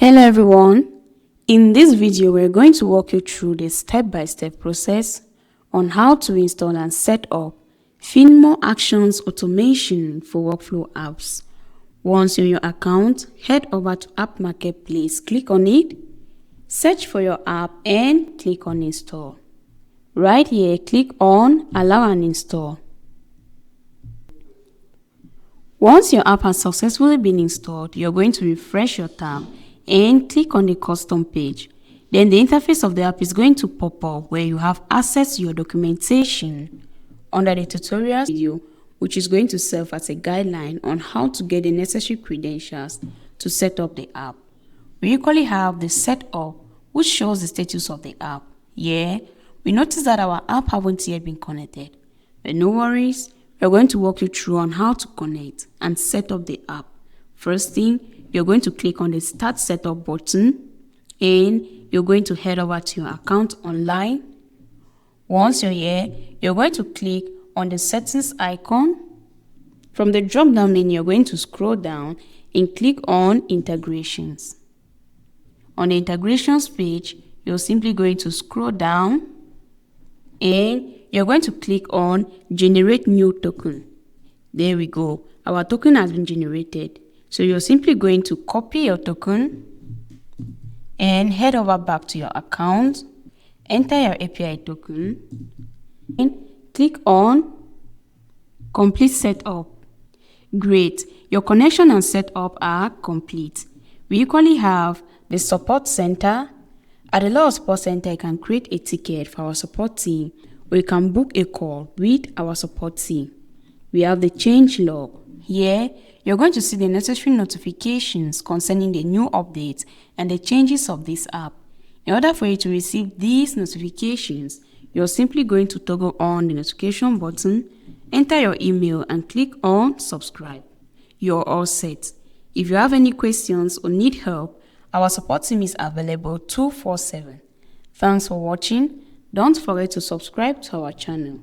Hello everyone, in this video we're going to walk you through the step-by-step process on how to install and set up Finmo Action Automation for workflow apps. Once you're in your account, head over to App Marketplace, click on it, search for your app and click on install. Right here, click on allow and install. Once your app has successfully been installed, you're going to refresh your tab and click on the custom page. Then the interface of the app is going to pop up where you have access to your documentation under the tutorials video, which is going to serve as a guideline on how to get the necessary credentials to set up the app. We equally have the setup, which shows the status of the app. Yeah, we notice that our app haven't yet been connected, but no worries, we're going to walk you through on how to connect and set up the app. First thing, you're going to click on the Start Setup button and you're going to head over to your account online. Once you're here, you're going to click on the Settings icon. From the drop-down menu, you're going to scroll down and click on Integrations. On the Integrations page, you're simply going to scroll down and you're going to click on Generate New Token. There we go. Our token has been generated. So you're simply going to copy your token and head over back to your account, enter your API token, and click on Complete Setup. Great, your connection and setup are complete. We equally have the Support Center. At the Law Support Center, you can create a ticket for our support team, or you can book a call with our support team. We have the Changelog. Here, you're going to see the necessary notifications concerning the new updates and the changes of this app. In order for you to receive these notifications, you're simply going to toggle on the notification button, enter your email and click on subscribe. You're all set. If you have any questions or need help, our support team is available 24/7. Thanks for watching. Don't forget to subscribe to our channel.